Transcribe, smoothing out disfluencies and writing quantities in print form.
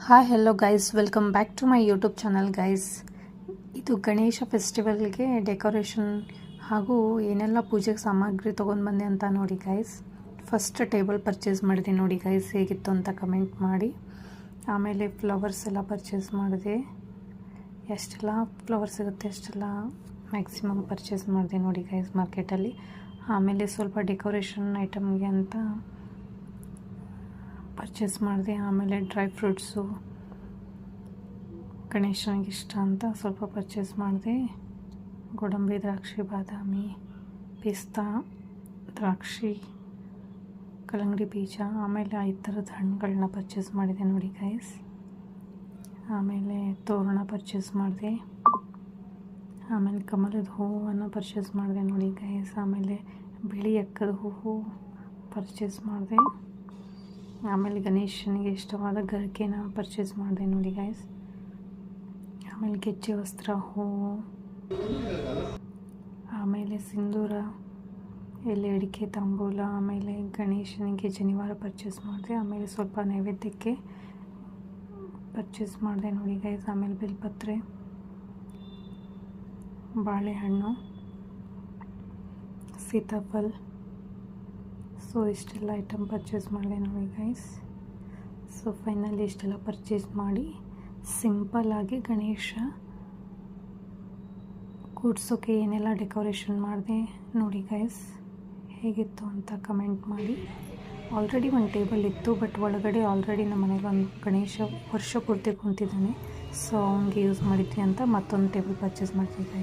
Hi hello guys, welcome back to my YouTube channel guys. ಇದು Ganesha ಫೆಸ್ಟಿವಲ್ಗೆ decoration ಹಾಗೂ ಏನೆಲ್ಲ ಪೂಜೆಗೆ ಸಾಮಗ್ರಿ ತೊಗೊಂಡು ಬಂದೆ ಅಂತ ನೋಡಿ ಗೈಸ್. ಫಸ್ಟ್ ಟೇಬಲ್ ಪರ್ಚೇಸ್ ಮಾಡಿದೆ ನೋಡಿ ಗೈಸ್, ಹೇಗಿತ್ತು ಅಂತ ಕಮೆಂಟ್ ಮಾಡಿ. ಆಮೇಲೆ ಫ್ಲವರ್ಸ್ ಎಲ್ಲ ಪರ್ಚೇಸ್ ಮಾಡಿದೆ. ಎಷ್ಟೆಲ್ಲ ಫ್ಲವರ್ಸ್ ಸಿಗುತ್ತೆ ಅಷ್ಟೆಲ್ಲ ಮ್ಯಾಕ್ಸಿಮಮ್ ಪರ್ಚೇಸ್ ಮಾಡಿದೆ ನೋಡಿ ಗೈಸ್ ಮಾರ್ಕೆಟಲ್ಲಿ. ಆಮೇಲೆ ಸ್ವಲ್ಪ ಡೆಕೋರೇಷನ್ ಐಟಮ್ಗೆ ಅಂತ ಪರ್ಚೇಸ್ ಮಾಡಿದೆ. ಆಮೇಲೆ ಡ್ರೈ ಫ್ರೂಟ್ಸು ಗಣೇಶನಿಗೆ ಇಷ್ಟ ಅಂತ ಸ್ವಲ್ಪ ಪರ್ಚೇಸ್ ಮಾಡಿದೆ. ಗೋಡಂಬಿ, ದ್ರಾಕ್ಷಿ, ಬಾದಾಮಿ, ಪಿಸ್ತಾ, ದ್ರಾಕ್ಷಿ, ಕಲ್ಲಂಗಡಿ ಬೀಜ, ಆಮೇಲೆ 5 ಥರದ ಹಣ್ಣುಗಳನ್ನ ಪರ್ಚೇಸ್ ಮಾಡಿದೆ ನೋಡಿ ಗೈಸ್. ಆಮೇಲೆ ತೋರಣ ಪರ್ಚೇಸ್ ಮಾಡಿದೆ. ಆಮೇಲೆ ಕಮಲದ ಹೂವನ್ನು ಪರ್ಚೇಸ್ ಮಾಡಿದೆ ನೋಡಿ ಗೈಸ್. ಆಮೇಲೆ ಬಿಳಿ ಎಕ್ಕದ ಹೂವು ಪರ್ಚೇಸ್ ಮಾಡಿದೆ. ಆಮೇಲೆ ಗಣೇಶನಿಗೆ ಇಷ್ಟವಾದ ಗರಿಕೆನ ಪರ್ಚೇಸ್ ಮಾಡಿದೆ ನೋಡಿ ಗೈಸ್. ಆಮೇಲೆ ಗೆಜ್ಜೆ ವಸ್ತ್ರ, ಹೂವು, ಆಮೇಲೆ ಸಿಂಧೂರ, ಎಲೆ ಅಡಿಕೆ, ತಾಂಬೂಲ, ಆಮೇಲೆ ಗಣೇಶನಿಗೆ ಜನಿವಾರ ಪರ್ಚೇಸ್ ಮಾಡಿದೆ. ಆಮೇಲೆ ಸ್ವಲ್ಪ ನೈವೇದ್ಯಕ್ಕೆ ಪರ್ಚೇಸ್ ಮಾಡಿದೆ ನೋಡಿ ಗೈಸ್. ಆಮೇಲೆ ಬಿಲ್ಪತ್ರೆ, ಬಾಳೆಹಣ್ಣು, ಸೀತಾಫಲ, ಸೊ ಇಷ್ಟೆಲ್ಲ ಐಟಮ್ ಪರ್ಚೇಸ್ ಮಾಡಿದೆ ನೋಡಿ ಗೈಸ್. ಸೊ ಫೈನಲಿ ಇಷ್ಟೆಲ್ಲ ಪರ್ಚೇಸ್ ಮಾಡಿ ಸಿಂಪಲ್ಲಾಗಿ ಗಣೇಶ ಕೂಡ್ಸೋಕ್ಕೆ ಏನೆಲ್ಲ ಡೆಕೋರೇಷನ್ ಮಾಡಿದೆ ನೋಡಿ ಗೈಸ್. ಹೇಗಿತ್ತು ಅಂತ ಕಮೆಂಟ್ ಮಾಡಿ. ಆಲ್ರೆಡಿ ಒಂದು ಟೇಬಲ್ ಇತ್ತು, ಬಟ್ ಒಳಗಡೆ ಆಲ್ರೆಡಿ ನಮ್ಮ ಮನೇಲಿ ಒಂದು ಗಣೇಶ ವರ್ಷ ಪೂರ್ತಿ ಕುಂತಿದ್ದಾನೆ, ಸೊ ಅವನಿಗೆ ಯೂಸ್ ಮಾಡಿದ್ವಿ ಅಂತ ಮತ್ತೊಂದು ಟೇಬಲ್ ಪರ್ಚೇಸ್ ಮಾಡ್ತಿದ್ದೆ.